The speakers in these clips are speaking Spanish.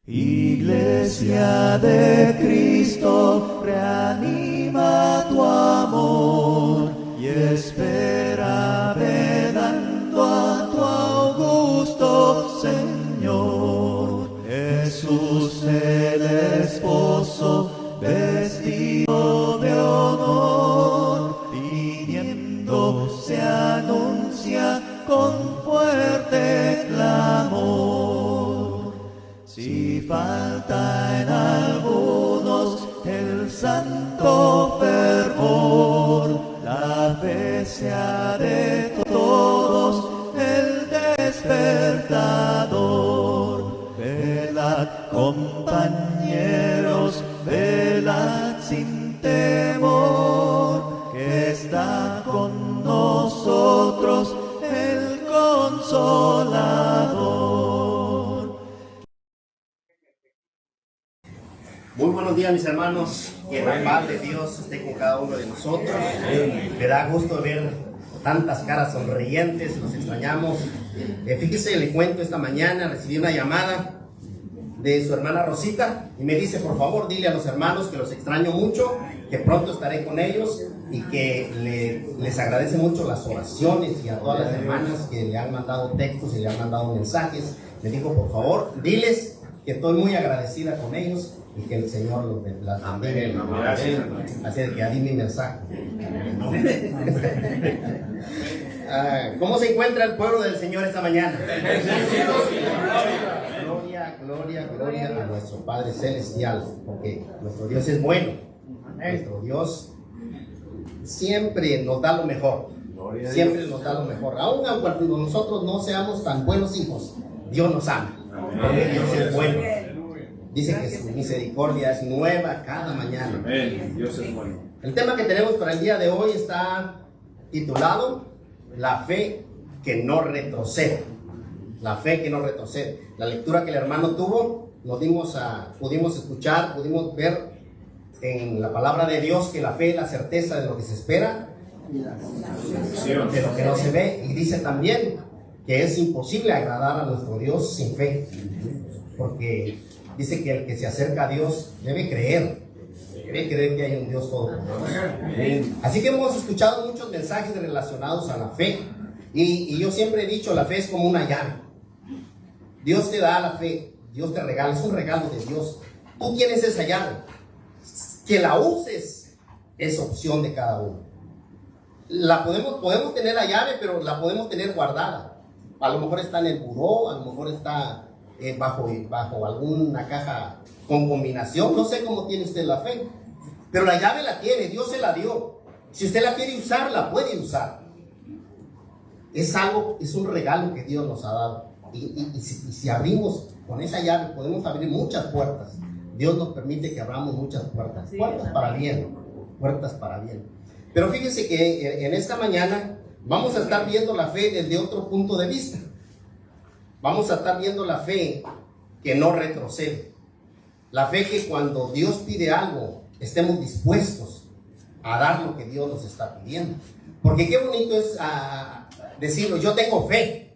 Iglesia de Cristo, reanima tu amor y espera velando a tu augusto Señor. Jesús el esposo, vestido de honor, viniendo se anuncia con fuerte clamor. Si falta en algunos el santo fervor, la fe sea de todos el despertador. Velad, compañeros, velad sin temor, que está con nosotros el Consolador. Muy buenos días, mis hermanos, que la paz de Dios esté con cada uno de nosotros. Me da gusto ver tantas caras sonrientes, los extrañamos. Fíjese, le cuento, esta mañana recibí una llamada de su hermana Rosita y me dice: por favor, dile a los hermanos que los extraño mucho, que pronto estaré con ellos y que les agradece mucho las oraciones, y a todas las hermanas que le han mandado textos y le han mandado mensajes. Me dijo: por favor, diles que estoy muy agradecida con ellos y que el Señor los bendiga. Amén. Así de que ahí mi mensaje. ¿Cómo se encuentra el pueblo del Señor esta mañana? Gloria a nuestro Padre Celestial, porque nuestro Dios es bueno. Nuestro Dios siempre nos da lo mejor. Siempre nos da lo mejor. Aun cuando nosotros no seamos tan buenos hijos, Dios nos ama. Porque Dios es bueno. Dice que su misericordia es nueva cada mañana. Dios es bueno. El tema que tenemos para el día de hoy está titulado La fe que no retrocede. La fe que no retrocede. La lectura que el hermano tuvo, pudimos escuchar, pudimos ver en la palabra de Dios que la fe es la certeza de lo que se espera, de lo que no se ve. Y dice también que es imposible agradar a nuestro Dios sin fe, porque dice que el que se acerca a Dios debe creer que hay un Dios todopoderoso. Así que hemos escuchado muchos mensajes relacionados a la fe, y yo siempre he dicho, la fe es como una llave. Dios te da la fe, Dios te regala, es un regalo de Dios. Tú tienes esa llave, que la uses es opción de cada uno. Podemos tener la llave, pero la podemos tener guardada. A lo mejor está en el buró, a lo mejor está bajo alguna caja con combinación. No sé cómo tiene usted la fe, pero la llave la tiene, Dios se la dio. Si usted la quiere usar, la puede usar. Es un regalo que Dios nos ha dado, y si abrimos con esa llave, podemos abrir muchas puertas. Dios nos permite que abramos muchas puertas, puertas para bien. Pero fíjese que en esta mañana vamos a estar viendo la fe desde otro punto de vista. Vamos a estar viendo la fe que no retrocede. La fe que cuando Dios pide algo, estemos dispuestos a dar lo que Dios nos está pidiendo. Porque qué bonito es decirlo: yo tengo fe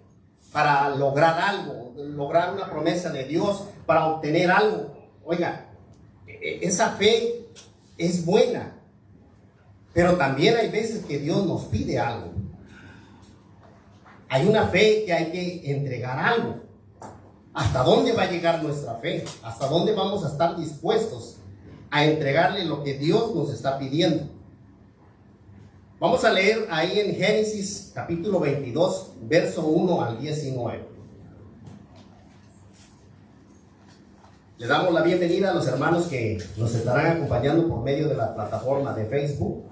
para lograr algo, lograr una promesa de Dios, para obtener algo. Oiga, esa fe es buena, pero también hay veces que Dios nos pide algo. Hay una fe que hay que entregar algo. ¿Hasta dónde va a llegar nuestra fe? ¿Hasta dónde vamos a estar dispuestos a entregarle lo que Dios nos está pidiendo? Vamos a leer ahí en Génesis capítulo 22, verso 1 al 19. Le damos la bienvenida a los hermanos que nos estarán acompañando por medio de la plataforma de Facebook.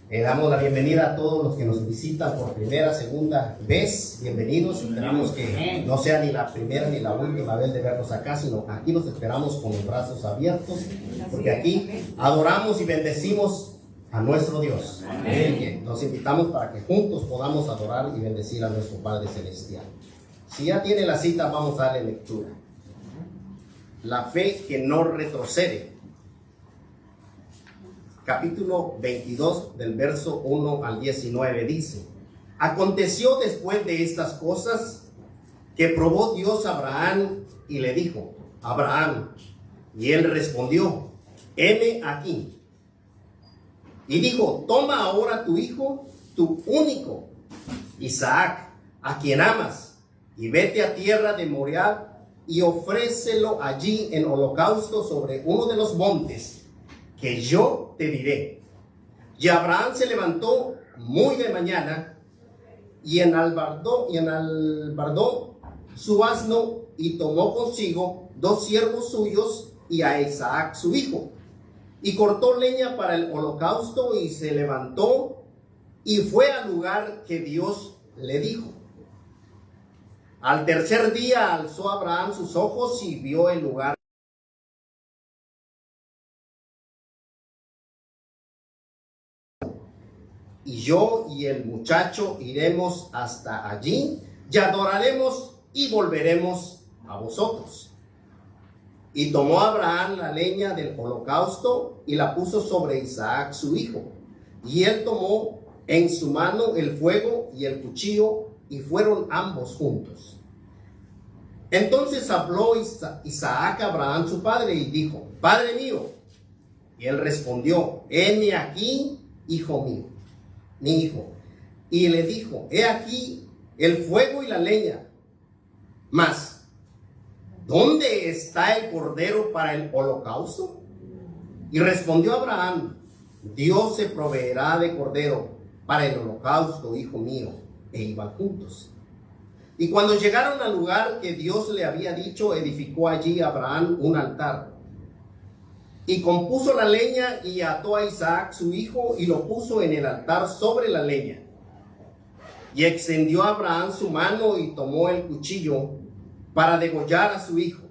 Le damos la bienvenida a todos los que nos visitan por primera, segunda vez. Bienvenidos. Esperamos que no sea ni la primera ni la última vez de vernos acá, sino aquí los esperamos con los brazos abiertos, porque aquí adoramos y bendecimos a nuestro Dios. Amén. Los invitamos para que juntos podamos adorar y bendecir a nuestro Padre Celestial. Si ya tiene la cita, vamos a darle lectura. La fe que no retrocede. Capítulo 22 del verso 1 al 19 dice: Aconteció después de estas cosas que probó Dios a Abraham y le dijo: Abraham. Y él respondió, heme aquí. Y dijo, toma ahora tu hijo, tu único, Isaac, a quien amas, y vete a tierra de Moriah y ofrécelo allí en holocausto sobre uno de los montes que yo te diré. Y Abraham se levantó muy de mañana y enalbardó su asno y tomó consigo 2 siervos suyos y a Isaac su hijo. Y cortó leña para el holocausto y se levantó y fue al lugar que Dios le dijo. Al tercer día alzó Abraham sus ojos y vio el lugar. Y yo y el muchacho iremos hasta allí y adoraremos y volveremos a vosotros. Y tomó Abraham la leña del holocausto y la puso sobre Isaac su hijo. Y él tomó en su mano el fuego y el cuchillo y fueron ambos juntos. Entonces habló Isaac a Abraham su padre y dijo, Padre mío. Y él respondió, heme aquí, hijo mío, mi hijo. Y le dijo, he aquí el fuego y la leña, mas ¿dónde está el cordero para el holocausto? Y respondió Abraham, Dios se proveerá de cordero para el holocausto, hijo mío. E iban juntos. Y cuando llegaron al lugar que Dios le había dicho, edificó allí Abraham un altar. Y compuso la leña y ató a Isaac su hijo y lo puso en el altar sobre la leña. Y extendió Abraham su mano y tomó el cuchillo para degollar a su hijo.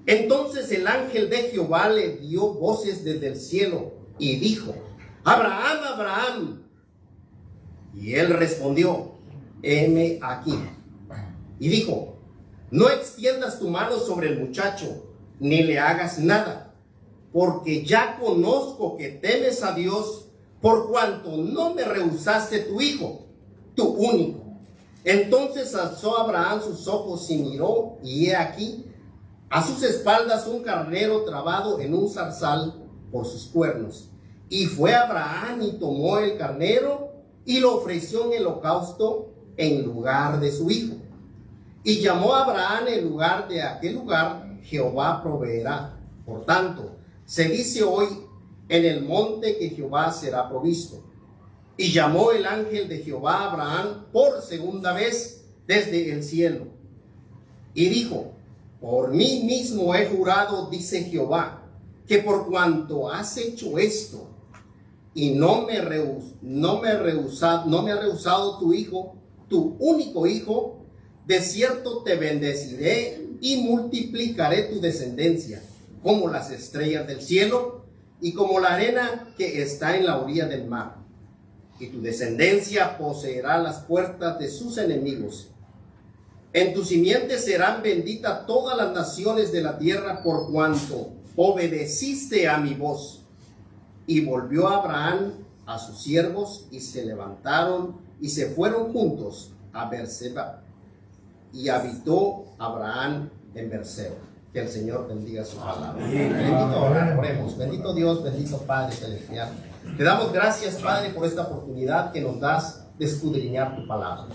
Entonces el ángel de Jehová le dio voces desde el cielo y dijo, Abraham, Abraham. Y él respondió, heme aquí. Y dijo, no extiendas tu mano sobre el muchacho, ni le hagas nada, porque ya conozco que temes a Dios, por cuanto no me rehusaste tu hijo, tu único. Entonces alzó Abraham sus ojos y miró, y he aquí, a sus espaldas un carnero trabado en un zarzal por sus cuernos. Y fue Abraham y tomó el carnero y lo ofreció en holocausto en lugar de su hijo. Y llamó a Abraham el lugar de aquel lugar, Jehová proveerá. Por tanto, se dice hoy, en el monte que Jehová será provisto. Y llamó el ángel de Jehová a Abraham por segunda vez desde el cielo. Y dijo, por mí mismo he jurado, dice Jehová, que por cuanto has hecho esto, y no me ha rehusado tu hijo, tu único hijo, de cierto te bendeciré y multiplicaré tu descendencia, como las estrellas del cielo y como la arena que está en la orilla del mar. Y tu descendencia poseerá las puertas de sus enemigos. En tu simiente serán benditas todas las naciones de la tierra, por cuanto obedeciste a mi voz. Y volvió Abraham a sus siervos y se levantaron y se fueron juntos a Berseba. Y habitó Abraham en Berseba. Que el Señor bendiga su palabra. Bendito, oremos. Bendito Dios, bendito Padre celestial. Te damos gracias, Padre, por esta oportunidad que nos das de escudriñar tu palabra.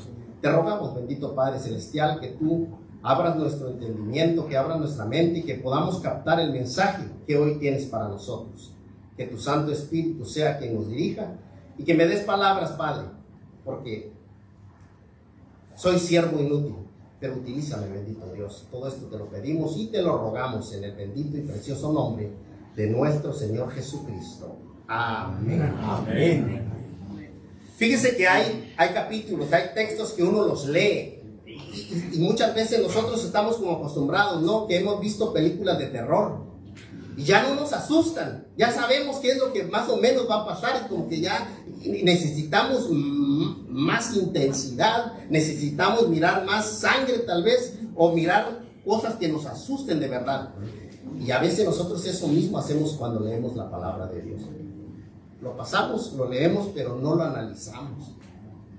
Te rogamos, bendito Padre celestial, que tú abras nuestro entendimiento, que abras nuestra mente y que podamos captar el mensaje que hoy tienes para nosotros. Que tu Santo Espíritu sea quien nos dirija y que me des palabras, Padre, porque soy siervo inútil, pero utilízame, bendito Dios. Todo esto te lo pedimos y te lo rogamos en el bendito y precioso nombre de nuestro Señor Jesucristo. Amén. Amén. Fíjese que hay capítulos, hay textos que uno los lee y muchas veces nosotros estamos como acostumbrados, ¿no? Que hemos visto películas de terror y ya no nos asustan, ya sabemos qué es lo que más o menos va a pasar y como que ya necesitamos más intensidad, necesitamos mirar más sangre tal vez o mirar cosas que nos asusten de verdad. Y a veces nosotros eso mismo hacemos cuando leemos la palabra de Dios. Lo pasamos, lo leemos, pero no lo analizamos.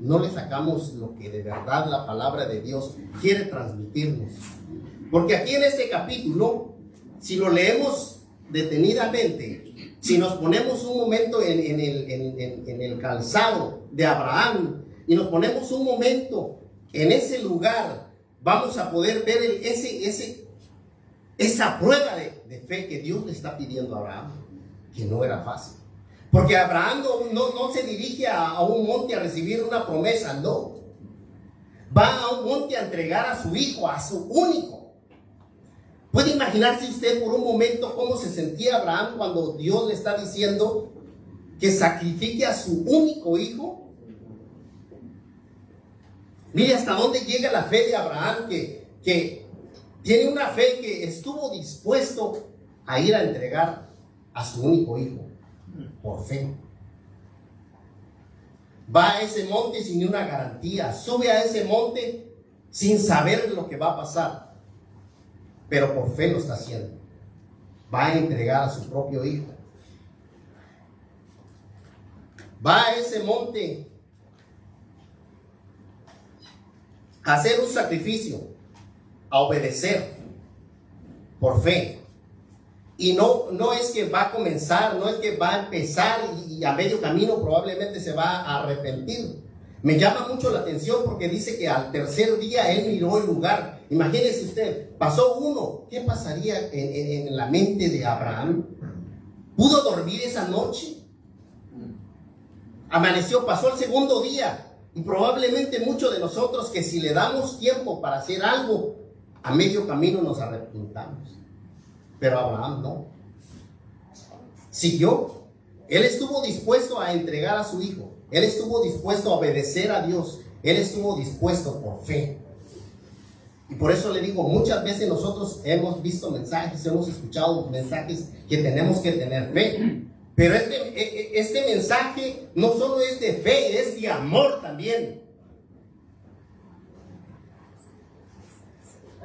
No le sacamos lo que de verdad la palabra de Dios quiere transmitirnos. Porque aquí en este capítulo, si lo leemos detenidamente, si nos ponemos un momento en el calzado de Abraham y nos ponemos un momento en ese lugar, vamos a poder ver esa prueba de fe que Dios le está pidiendo a Abraham, que no era fácil. Porque Abraham no se dirige a un monte a recibir una promesa, no. Va a un monte a entregar a su hijo, a su único. ¿Puede imaginarse usted por un momento cómo se sentía Abraham cuando Dios le está diciendo que sacrifique a su único hijo? Mire hasta dónde llega la fe de Abraham, que tiene una fe que estuvo dispuesto a ir a entregar a su único hijo por fe. Va a ese monte sin una garantía, sube a ese monte sin saber lo que va a pasar, pero por fe lo está haciendo. Va a entregar a su propio hijo. Va a ese monte a hacer un sacrificio, a obedecer por fe. Y no es que va a comenzar, no es que va a empezar y a medio camino probablemente se va a arrepentir. Me llama mucho la atención porque dice que al tercer día él miró el lugar. Imagínese usted, pasó uno. ¿Qué pasaría en la mente de Abraham? ¿Pudo dormir esa noche? Amaneció, pasó el segundo día. Y probablemente muchos de nosotros que si le damos tiempo para hacer algo, a medio camino nos arrepentamos. Pero Abraham no. Siguió. Él estuvo dispuesto a entregar a su hijo. Él estuvo dispuesto a obedecer a Dios. Él estuvo dispuesto por fe. Y por eso le digo, muchas veces nosotros hemos visto mensajes, hemos escuchado mensajes que tenemos que tener fe. Pero este mensaje no solo es de fe, es de amor también.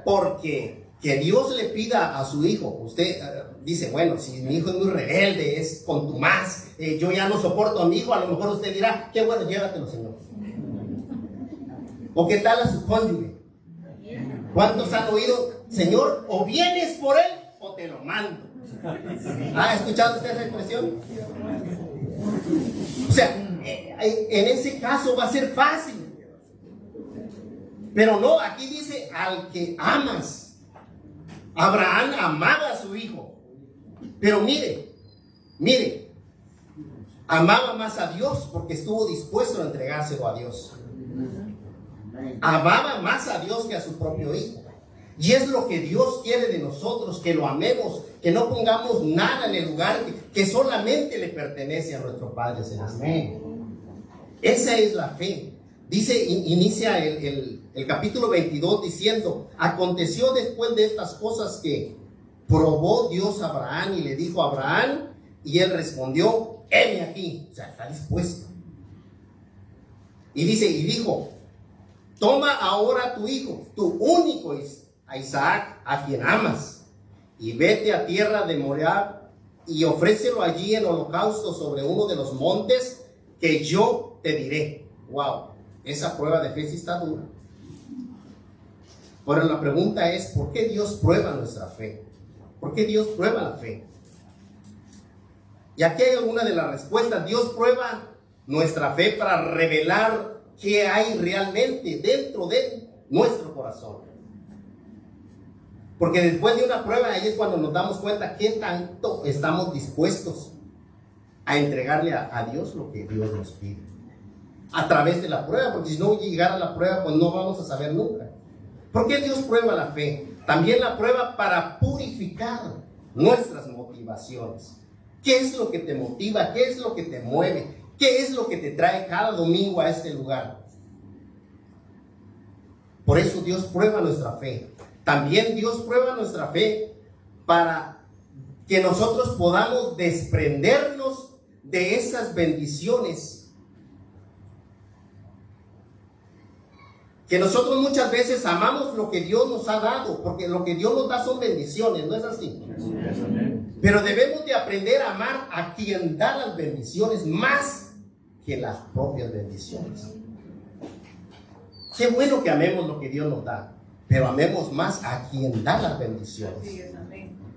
Porque que Dios le pida a su hijo, usted dice, bueno, si mi hijo es muy rebelde, es contumaz, yo ya no soporto a mi hijo, a lo mejor usted dirá, qué bueno, llévatelo, Señor. ¿O qué tal a su cónyuge? ¿Cuántos han oído, Señor, o vienes por él o te lo mando? ¿Ha escuchado usted esa expresión? O sea, en ese caso va a ser fácil. Pero no, aquí dice al que amas. Abraham amaba a su hijo. Pero mire, amaba más a Dios porque estuvo dispuesto a entregárselo a Dios. Amaba más a Dios que a su propio hijo. Y es lo que Dios quiere de nosotros, que lo amemos, que no pongamos nada en el lugar que solamente le pertenece a nuestro Padre Celestial. Esa es la fe. Dice, inicia el capítulo 22 diciendo, aconteció después de estas cosas que probó Dios a Abraham y le dijo a Abraham, y él respondió, heme aquí. O sea, está dispuesto. Y dice, y dijo, toma ahora tu hijo, tu único a Isaac, a quien amas, y vete a tierra de Moriah y ofrécelo allí en holocausto sobre uno de los montes que yo te diré. Wow, esa prueba de fe sí está dura. Pero la pregunta es, ¿por qué Dios prueba nuestra fe? ¿Por qué Dios prueba la fe? Y aquí hay alguna de las respuestas. Dios prueba nuestra fe para revelar qué hay realmente dentro de nuestro corazón. Porque después de una prueba, ahí es cuando nos damos cuenta qué tanto estamos dispuestos a entregarle a Dios lo que Dios nos pide. A través de la prueba, porque si no llegara a la prueba, pues no vamos a saber nunca. ¿Por qué Dios prueba la fe? También la prueba para purificar nuestras motivaciones. ¿Qué es lo que te motiva? ¿Qué es lo que te mueve? ¿Qué es lo que te trae cada domingo a este lugar? Por eso Dios prueba nuestra fe. También Dios prueba nuestra fe para que nosotros podamos desprendernos de esas bendiciones. Que nosotros muchas veces amamos lo que Dios nos ha dado, porque lo que Dios nos da son bendiciones, ¿no es así? Pero debemos de aprender a amar a quien da las bendiciones más que las propias bendiciones. Qué bueno que amemos lo que Dios nos da, pero amemos más a quien da las bendiciones.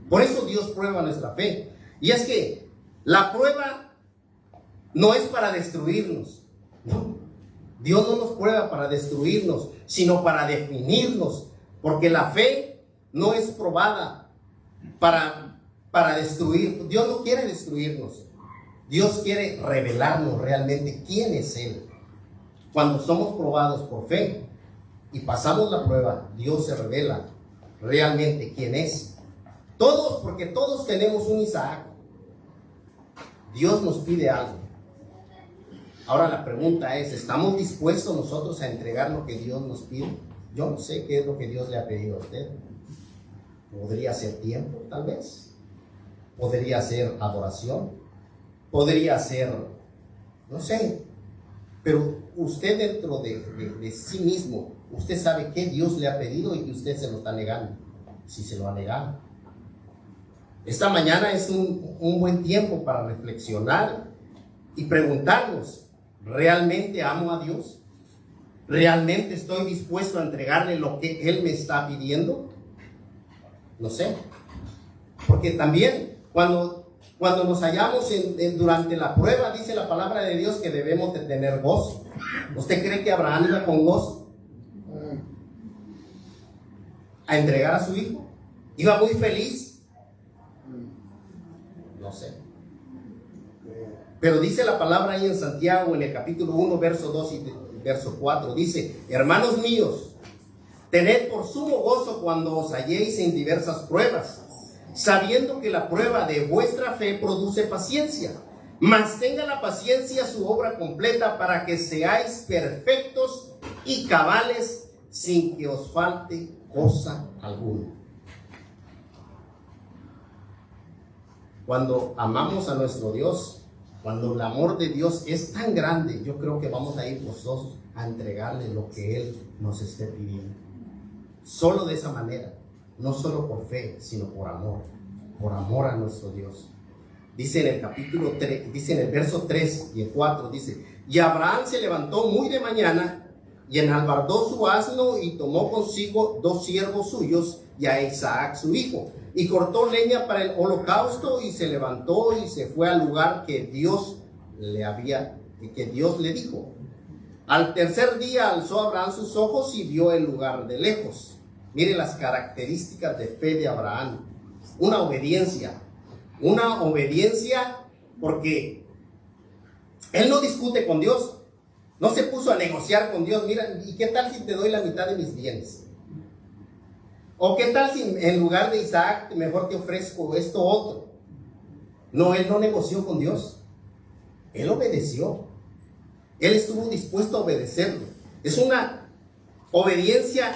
Por eso Dios prueba nuestra fe. Y es que la prueba no es para destruirnos, no. Dios no nos prueba para destruirnos, sino para definirnos, porque la fe no es probada para destruir. Dios no quiere destruirnos. Dios quiere revelarnos realmente quién es Él. Cuando somos probados por fe y pasamos la prueba, Dios se revela realmente quién es. Todos, porque todos tenemos un Isaac. Dios nos pide algo. Ahora la pregunta es, ¿estamos dispuestos nosotros a entregar lo que Dios nos pide? Yo no sé qué es lo que Dios le ha pedido a usted. Podría ser tiempo, tal vez. Podría ser adoración. Podría ser, no sé. Pero usted dentro de sí mismo, usted sabe qué Dios le ha pedido y que usted se lo está negando. Si se lo ha negado. Esta mañana es un buen tiempo para reflexionar y preguntarnos, ¿realmente amo a Dios? ¿Realmente estoy dispuesto a entregarle lo que Él me está pidiendo? No sé. Porque también cuando nos hallamos durante la prueba, dice la palabra de Dios que debemos de tener gozo. ¿Usted cree que Abraham iba con gozo a entregar a su hijo? ¿Iba muy feliz? No sé. Pero dice la palabra ahí en Santiago, en el capítulo 1, verso 2 y verso 4, dice: hermanos míos, tened por sumo gozo cuando os halléis en diversas pruebas, sabiendo que la prueba de vuestra fe produce paciencia. Mas tenga la paciencia su obra completa, para que seáis perfectos y cabales, sin que os falte cosa alguna. Cuando amamos a nuestro Dios, cuando el amor de Dios es tan grande, yo creo que vamos a ir nosotros a entregarle lo que Él nos esté pidiendo. Solo de esa manera, no solo por fe, sino por amor a nuestro Dios. Dice en el capítulo 3, dice en el verso 3 y el 4, dice: y Abraham se levantó muy de mañana y enalbardó su asno y tomó consigo 2 siervos suyos y a Isaac su hijo, y cortó leña para el holocausto, y se levantó y se fue al lugar que Dios le dijo. Al tercer día alzó Abraham sus ojos y vio el lugar de lejos. Mire las características de fe de Abraham. Una obediencia porque él no discute con Dios, no se puso a negociar con Dios. Mira, ¿y qué tal si te doy la mitad de mis bienes? ¿O qué tal si en lugar de Isaac mejor te ofrezco esto otro? No, él no negoció con Dios. Él obedeció. Él estuvo dispuesto a obedecerlo. Es una obediencia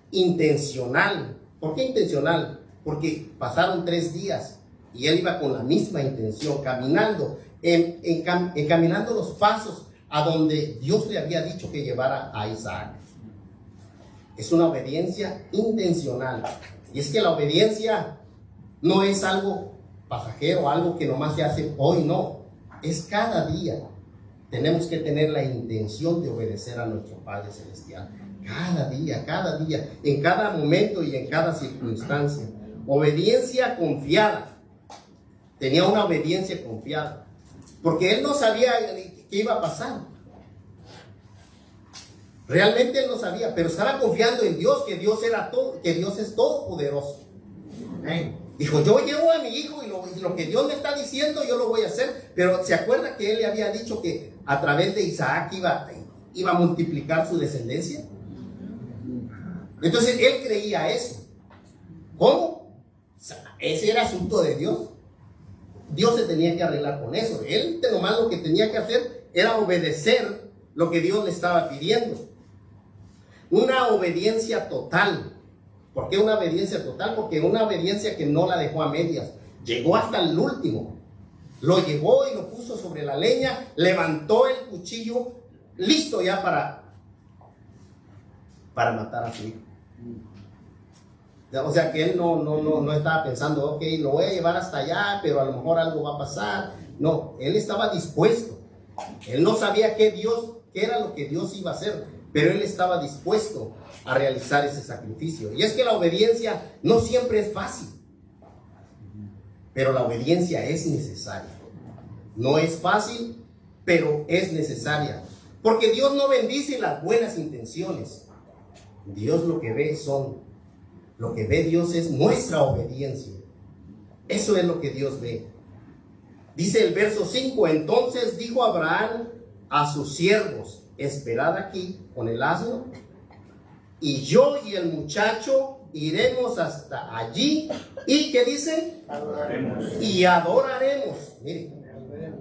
intencional. ¿Por qué intencional? Porque pasaron 3 días y él iba con la misma intención, caminando, encaminando los pasos a donde Dios le había dicho que llevara a Isaac. Es una obediencia intencional. Y es que la obediencia no es algo pasajero, algo que nomás se hace hoy, no. Es cada día. Tenemos que tener la intención de obedecer a nuestro Padre Celestial. Cada día, en cada momento y en cada circunstancia. Obediencia confiada. Tenía una obediencia confiada. Porque él no sabía qué iba a pasar. Realmente él no sabía, pero estaba confiando en Dios, que Dios es todopoderoso. Dijo: yo llevo a mi hijo y lo que Dios me está diciendo yo lo voy a hacer. Pero ¿se acuerda que él le había dicho que a través de Isaac iba a multiplicar su descendencia? Entonces él creía eso. ¿Cómo? O sea, ese era asunto de Dios. Dios se tenía que arreglar con eso. Él nomás lo que tenía que hacer era obedecer lo que Dios le estaba pidiendo. Una obediencia total. ¿Por qué una obediencia total? Porque una obediencia que no la dejó a medias. Llegó hasta el último. Lo llevó y lo puso sobre la leña. Levantó el cuchillo, listo ya para matar a su hijo. O sea que él no estaba pensando: ok, lo voy a llevar hasta allá, pero a lo mejor algo va a pasar. No, él estaba dispuesto. Él no sabía qué era lo que Dios iba a hacer, pero él estaba dispuesto a realizar ese sacrificio. Y es que la obediencia no siempre es fácil, pero la obediencia es necesaria. No es fácil, pero es necesaria, porque Dios no bendice las buenas intenciones. Dios lo que ve Dios es nuestra obediencia. Eso es lo que Dios ve. Dice el verso 5: entonces dijo Abraham a sus siervos: esperad aquí con el asno, y yo y el muchacho iremos hasta allí. ¿Y qué dice? Adoraremos. Y adoraremos. Mire,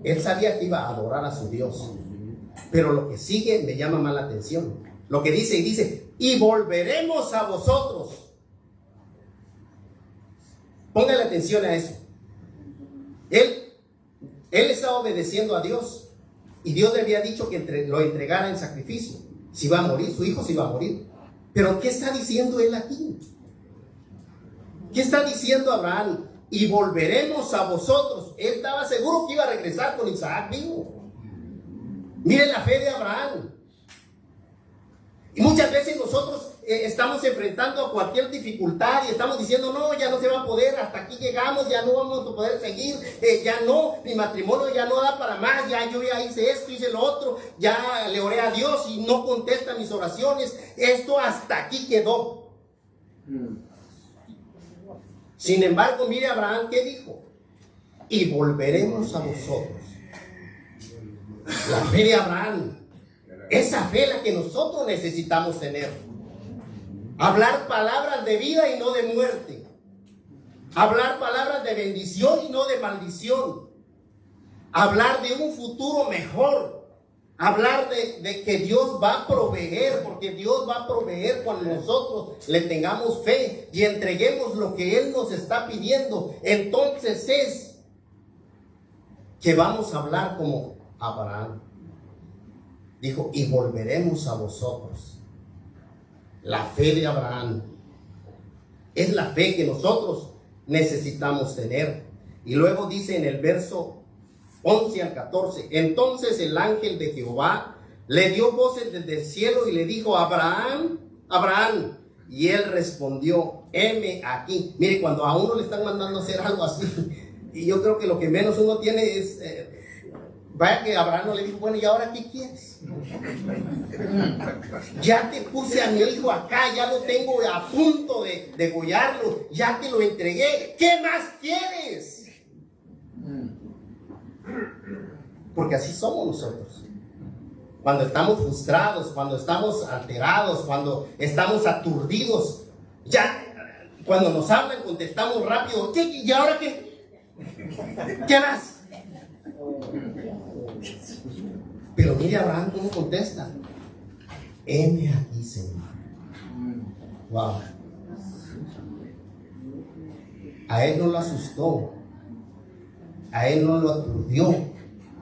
él sabía que iba a adorar a su Dios, pero lo que sigue me llama más la atención. Lo que dice, y volveremos a vosotros. Póngale atención a eso. Él estaba obedeciendo a Dios, y Dios le había dicho que lo entregara en sacrificio. Si iba a morir, su hijo se iba a morir. Pero ¿qué está diciendo él aquí? ¿Qué está diciendo Abraham? Y volveremos a vosotros. Él estaba seguro que iba a regresar con Isaac vivo. Miren la fe de Abraham. Y muchas veces nosotros estamos enfrentando a cualquier dificultad y estamos diciendo: no, ya no se va a poder, hasta aquí llegamos, ya no vamos a poder seguir, ya no, mi matrimonio ya no da para más, yo ya hice esto, hice lo otro, ya le oré a Dios y no contesta mis oraciones, esto hasta aquí quedó. Sin embargo, mire Abraham, ¿qué dijo? Y volveremos a vosotros. La fe de Abraham, esa fe la que nosotros necesitamos tener. Hablar palabras de vida y no de muerte. Hablar palabras de bendición y no de maldición. Hablar de un futuro mejor. Hablar de que Dios va a proveer, porque Dios va a proveer cuando nosotros le tengamos fe y entreguemos lo que Él nos está pidiendo. Entonces es que vamos a hablar como Abraham. Dijo: y volveremos a vosotros. La fe de Abraham es la fe que nosotros necesitamos tener. Y luego dice en el verso 11 al 14: entonces el ángel de Jehová le dio voces desde el cielo y le dijo: Abraham, Abraham. Y él respondió: heme aquí. Mire, cuando a uno le están mandando a hacer algo así, y yo creo que lo que menos uno tiene es vaya que Abraham no le dijo: bueno, ¿y ahora qué quieres? Ya te puse a mi hijo acá, ya lo tengo a punto de degollarlo, ya te lo entregué, ¿qué más quieres? Porque así somos nosotros. Cuando estamos frustrados, cuando estamos alterados, cuando estamos aturdidos, ya cuando nos hablan contestamos rápido: ¿qué? ¿Y ahora qué? ¿Qué más? Pero mire Abraham cómo contesta: heme aquí, Señor. Wow. A él no lo asustó, a él no lo aturdió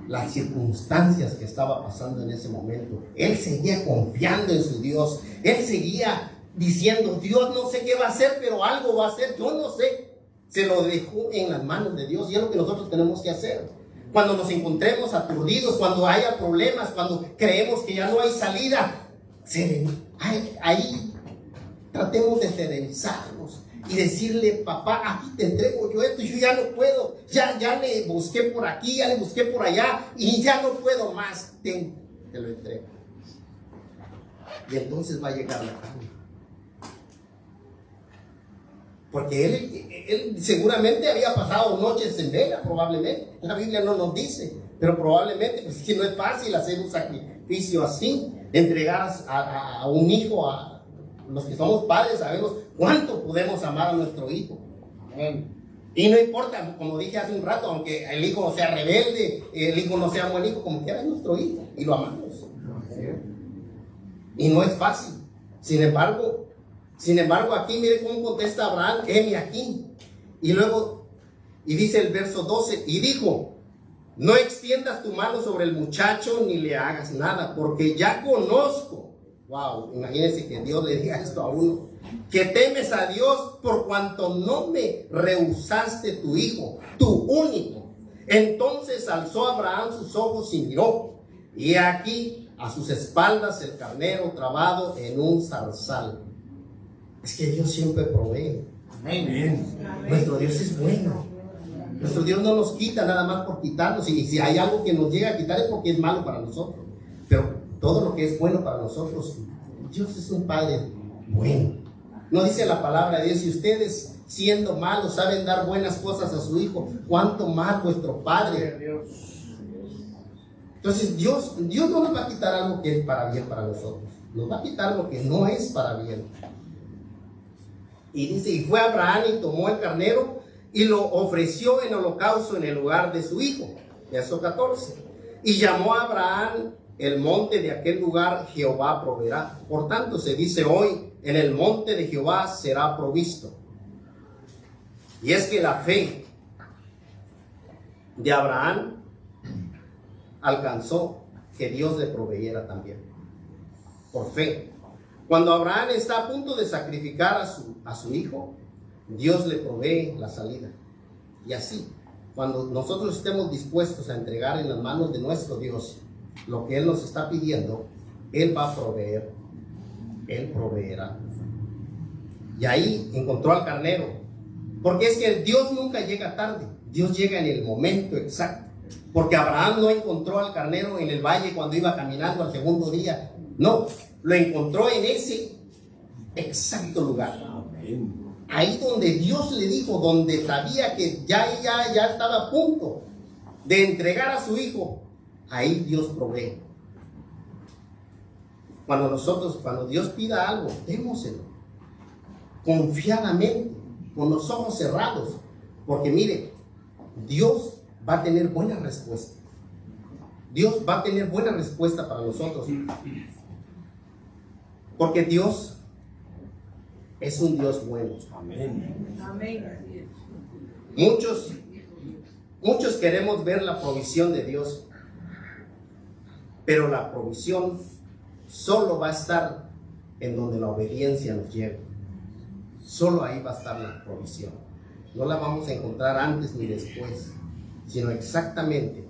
las circunstancias que estaba pasando en ese momento. Él seguía confiando en su Dios. Él seguía diciendo: Dios no sé qué va a hacer, pero algo va a hacer, yo no sé. Se lo dejó en las manos de Dios, y es lo que nosotros tenemos que hacer. Cuando nos encontremos aturdidos, cuando haya problemas, cuando creemos que ya no hay salida, ahí tratemos de serenizarnos y decirle: papá, aquí te entrego yo esto, yo ya no puedo, ya le busqué por aquí, ya le busqué por allá y ya no puedo más, te lo entrego. Y entonces va a llegar la calma. Porque él seguramente había pasado noches en vela, probablemente. La Biblia no nos dice, pero probablemente, pues que no es fácil hacer un sacrificio así, entregar a un hijo. A los que somos padres sabemos cuánto podemos amar a nuestro hijo. Y no importa, como dije hace un rato, aunque el hijo no sea rebelde, el hijo no sea buen hijo, como quiera es nuestro hijo y lo amamos. Y no es fácil. Sin embargo, aquí mire cómo contesta Abraham: heme aquí. Y luego, y dice el verso 12: y dijo: no extiendas tu mano sobre el muchacho ni le hagas nada, porque ya conozco. Wow, imagínense que Dios le diga esto a uno: que temes a Dios por cuanto no me rehusaste tu hijo, tu único. Entonces alzó Abraham sus ojos y miró, y aquí a sus espaldas el carnero trabado en un zarzal. Es que Dios siempre provee. Amén. Nuestro Dios es bueno. Nuestro Dios no nos quita nada más por quitarnos. Y si hay algo que nos llega a quitar es porque es malo para nosotros. Pero todo lo que es bueno para nosotros, Dios es un Padre bueno. No dice la palabra de Dios: si ustedes siendo malos saben dar buenas cosas a su hijo, cuánto más vuestro Padre. Entonces Dios no nos va a quitar algo que es para bien para nosotros. Nos va a quitar lo que no es para bien. Y dice: y fue Abraham y tomó el carnero y lo ofreció en holocausto en el lugar de su hijo. Verso 14. Y llamó a Abraham el monte de aquel lugar: Jehová proveerá. Por tanto se dice hoy: en el monte de Jehová será provisto. Y es que la fe de Abraham alcanzó que Dios le proveyera también. Por fe. Cuando Abraham está a punto de sacrificar a su hijo, Dios le provee la salida. Y así, cuando nosotros estemos dispuestos a entregar en las manos de nuestro Dios lo que Él nos está pidiendo, Él va a proveer. Él proveerá. Y ahí encontró al carnero. Porque es que Dios nunca llega tarde. Dios llega en el momento exacto. Porque Abraham no encontró al carnero en el valle cuando iba caminando al segundo día. No, lo encontró en ese exacto lugar. Ahí donde Dios le dijo, donde sabía que ya estaba a punto de entregar a su hijo, ahí Dios provee. Cuando Dios pida algo, démoselo confiadamente, con los ojos cerrados, porque mire, Dios va a tener buena respuesta. Dios va a tener buena respuesta para nosotros, porque Dios es un Dios bueno. Amén. Muchos queremos ver la provisión de Dios, pero la provisión solo va a estar en donde la obediencia nos lleve. Solo ahí va a estar la provisión. No la vamos a encontrar antes ni después, sino exactamente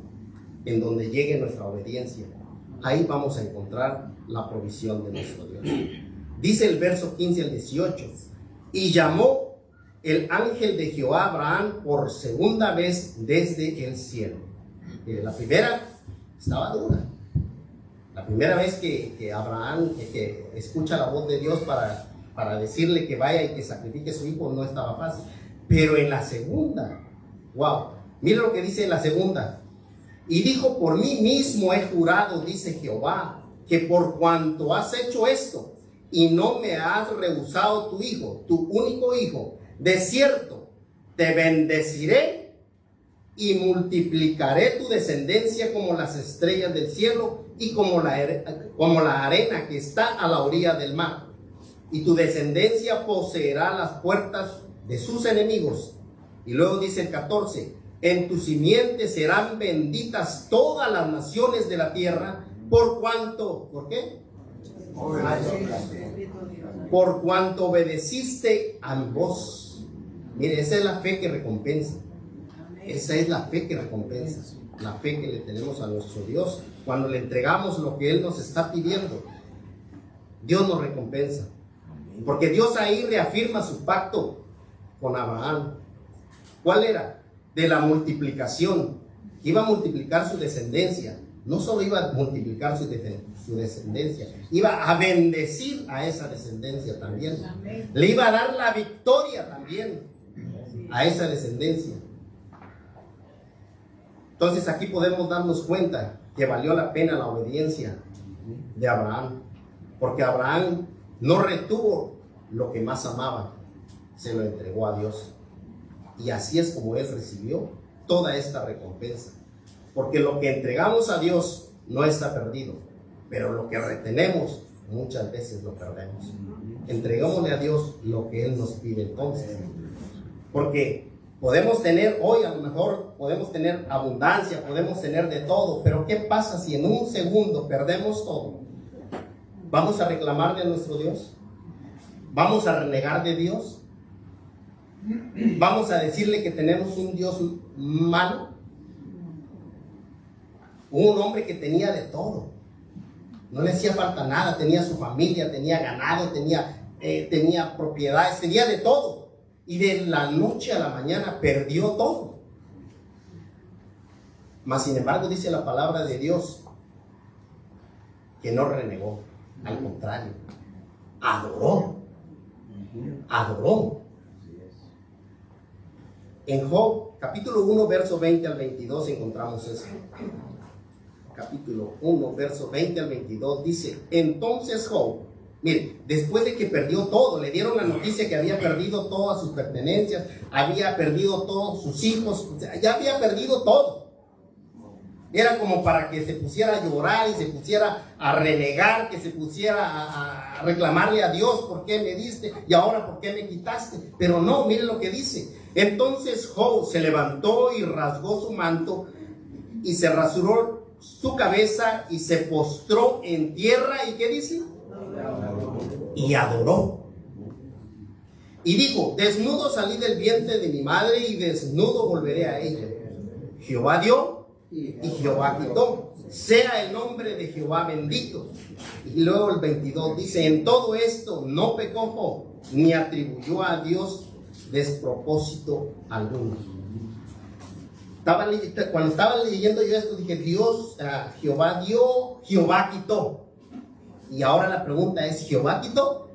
en donde llegue nuestra obediencia. Ahí vamos a encontrar la provisión de nuestro Dios. Dice el verso 15 al 18: y llamó el ángel de Jehová a Abraham por segunda vez desde el cielo. La primera estaba dura. La primera vez que Abraham que escucha la voz de Dios para decirle que vaya y que sacrifique a su hijo, no estaba fácil. Pero en la segunda, wow, mira lo que dice en la segunda: y dijo: por mí mismo he jurado, dice Jehová, que por cuanto has hecho esto y no me has rehusado tu hijo, tu único hijo, de cierto te bendeciré y multiplicaré tu descendencia como las estrellas del cielo y como la arena que está a la orilla del mar. Y tu descendencia poseerá las puertas de sus enemigos. Y luego dice el 14: en tu simiente serán benditas todas las naciones de la tierra, por cuanto, ¿por qué? Por cuanto obedeciste a mi voz. Mire, esa es la fe que recompensa. Esa es la fe que recompensa. La fe que le tenemos a nuestro Dios. Cuando le entregamos lo que Él nos está pidiendo, Dios nos recompensa. Porque Dios ahí reafirma su pacto con Abraham. ¿Cuál era? De la multiplicación. Iba a multiplicar su descendencia. No solo iba a multiplicar su descendencia, iba a bendecir a esa descendencia también. Le iba a dar la victoria también a esa descendencia. Entonces aquí podemos darnos cuenta que valió la pena la obediencia de Abraham, porque Abraham no retuvo lo que más amaba, se lo entregó a Dios. Y así es como él recibió toda esta recompensa. Porque lo que entregamos a Dios no está perdido, pero lo que retenemos muchas veces lo perdemos. Entregámosle a Dios lo que Él nos pide entonces. Porque podemos tener hoy, a lo mejor podemos tener abundancia, podemos tener de todo, pero ¿qué pasa si en un segundo perdemos todo? ¿Vamos a reclamarle a nuestro Dios? ¿Vamos a renegar de Dios? ¿Vamos a decirle que tenemos un Dios malo? Un hombre que tenía de todo, No le hacía falta nada, tenía su familia, tenía ganado, tenía propiedades, tenía de todo. Y de la noche a la mañana perdió todo. Mas sin embargo dice la palabra de Dios que no renegó, al contrario, adoró. En Job, capítulo 1, verso 20 al 22 encontramos eso. Capítulo 1, verso 20 al 22 dice: entonces Job, mire, después de que perdió todo, le dieron la noticia que había perdido todas sus pertenencias, había perdido todos sus hijos, ya había perdido todo. Era como para que se pusiera a llorar y se pusiera a renegar, que se pusiera a reclamarle a Dios: ¿por qué me diste? Y ahora, ¿por qué me quitaste? Pero no, mire lo que dice. Entonces Job se levantó y rasgó su manto y se rasuró su cabeza y se postró en tierra. ¿Y qué dice? Y adoró. Y dijo: desnudo salí del vientre de mi madre y desnudo volveré a ella. Jehová dio y Jehová quitó. Sea el nombre de Jehová bendito. Y luego el 22 dice: en todo esto no pecó Job, ni atribuyó a Dios despropósito alguno. Cuando estaba leyendo yo esto, dije: Jehová dio, Jehová quitó. Y ahora la pregunta es: ¿Jehová quitó?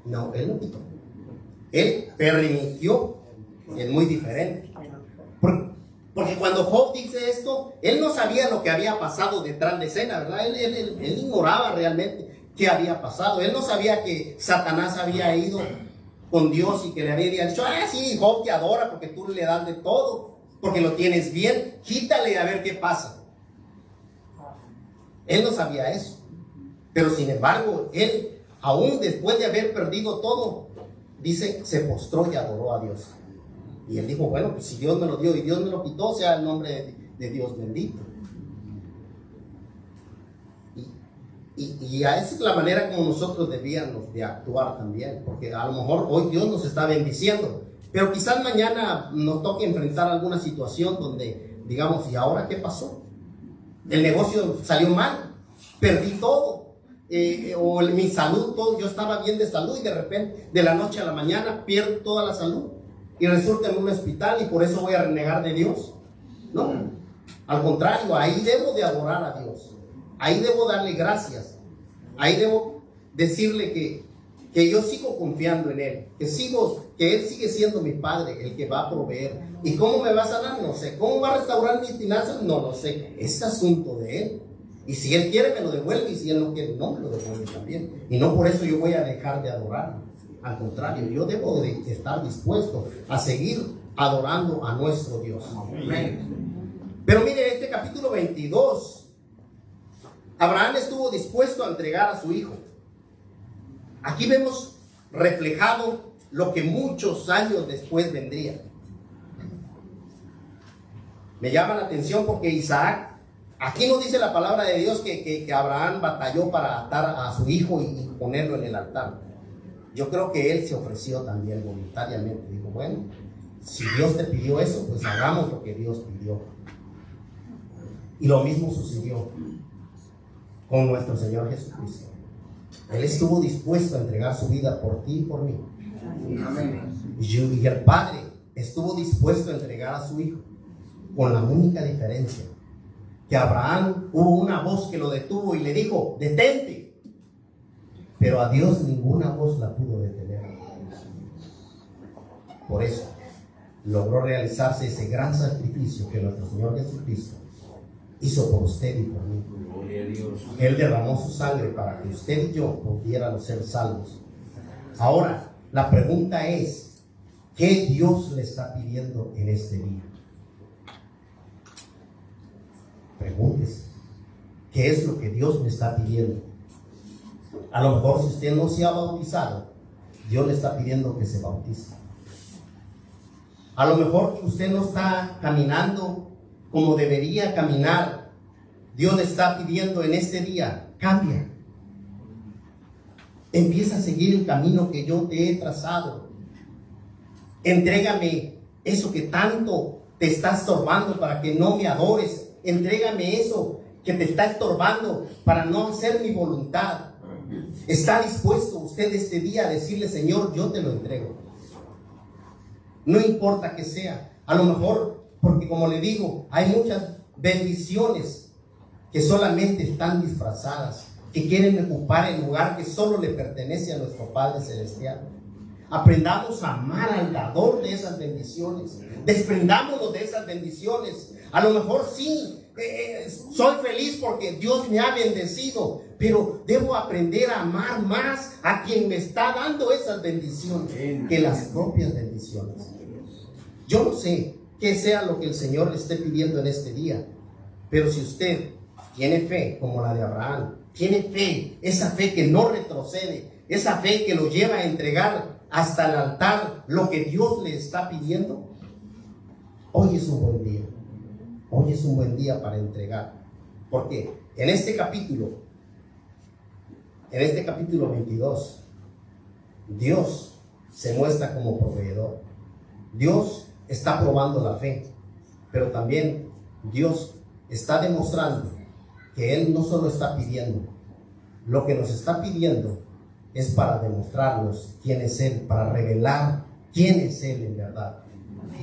No, él no quitó. Él permitió. Es muy diferente. Porque cuando Job dice esto, él no sabía lo que había pasado detrás de escena, ¿verdad? Él ignoraba realmente qué había pasado. Él no sabía que Satanás había ido con Dios y que le había dicho: sí, Job te adora porque tú le das de todo, porque lo tienes bien, quítale a ver qué pasa. Él no sabía eso. Pero sin embargo, él, aún después de haber perdido todo, dice, se postró y adoró a Dios. Y él dijo: bueno, pues si Dios me lo dio y Dios me lo quitó, sea el nombre de Dios bendito. Y esa es la manera como nosotros debíamos de actuar también, porque a lo mejor hoy Dios nos está bendiciendo, pero quizás mañana nos toque enfrentar alguna situación donde digamos: ¿y ahora qué pasó? El negocio salió mal, perdí todo, o mi salud, todo, yo estaba bien de salud y de repente, de la noche a la mañana, pierdo toda la salud y resulta en un hospital y por eso voy a renegar de Dios. No, al contrario, ahí debo de adorar a Dios. Ahí debo darle gracias. Ahí debo decirle que yo sigo confiando en Él. Que Él sigue siendo mi Padre, el que va a proveer. ¿Y cómo me va a sanar? No sé. ¿Cómo va a restaurar mis finanzas? No lo sé. Es asunto de Él. Y si Él quiere, me lo devuelve. Y si Él no quiere, no me lo devuelve también. Y no por eso yo voy a dejar de adorar. Al contrario, yo debo de estar dispuesto a seguir adorando a nuestro Dios. Amén. Pero mire, este capítulo 22, Abraham estuvo dispuesto a entregar a su hijo. Aquí vemos reflejado lo que muchos años después vendría. Me llama la atención porque Isaac, aquí nos dice la palabra de Dios que Abraham batalló para atar a su hijo y ponerlo en el altar. Yo creo que él se ofreció también voluntariamente. Dijo: bueno, si Dios te pidió eso, pues hagamos lo que Dios pidió. Y lo mismo sucedió con nuestro Señor Jesucristo. Él estuvo dispuesto a entregar su vida por ti y por mí. Amén. Y el Padre estuvo dispuesto a entregar a su Hijo, con la única diferencia que Abraham, hubo una voz que lo detuvo y le dijo: detente. Pero a Dios ninguna voz la pudo detener. Por eso logró realizarse ese gran sacrificio que nuestro Señor Jesucristo hizo por usted y por mí. Él derramó su sangre para que usted y yo pudiéramos ser salvos. Ahora, la pregunta es: ¿qué Dios le está pidiendo en este día? Pregúntese: ¿qué es lo que Dios me está pidiendo? A lo mejor, si usted no se ha bautizado, Dios le está pidiendo que se bautice. A lo mejor usted no está caminando como debería caminar. Dios le está pidiendo en este día: cambia. Empieza a seguir el camino que yo te he trazado. Entrégame eso que tanto te está estorbando para que no me adores entrégame eso que te está estorbando para no hacer mi voluntad. ¿Está dispuesto usted este día a decirle, Señor, yo te lo entrego? No importa que sea. A lo mejor, porque como le digo, hay muchas bendiciones que solamente están disfrazadas, que quieren ocupar el lugar que solo le pertenece a nuestro Padre Celestial. Aprendamos a amar al dador de esas bendiciones. Desprendámonos de esas bendiciones. A lo mejor sí, soy feliz porque Dios me ha bendecido, pero debo aprender a amar más a quien me está dando esas bendiciones que las propias bendiciones. Yo no sé qué sea lo que el Señor le esté pidiendo en este día, pero si usted tiene fe como la de Abraham, tiene fe, esa fe que no retrocede, esa fe que lo lleva a entregar hasta el altar lo que Dios le está pidiendo, hoy es un buen día. Hoy es un buen día para entregar. Porque en este capítulo 22, Dios se muestra como proveedor. Dios está probando la fe, pero también Dios está demostrando que Él no solo está pidiendo, lo que nos está pidiendo es para demostrarnos quién es Él, para revelar quién es Él en verdad.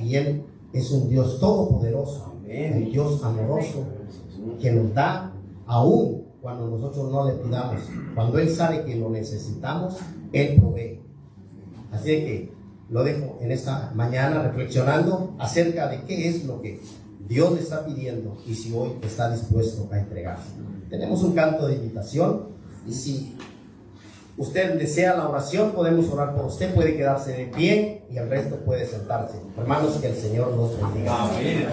Y Él es un Dios todopoderoso, un Dios amoroso, que nos da aún cuando nosotros no le pidamos. Cuando Él sabe que lo necesitamos, Él provee. Así que lo dejo en esta mañana reflexionando acerca de qué es lo que Dios le está pidiendo y si hoy está dispuesto a entregarse. Tenemos un canto de invitación y si usted desea la oración, podemos orar por usted. Puede quedarse de pie y el resto puede sentarse. Hermanos, que el Señor nos bendiga. Amén.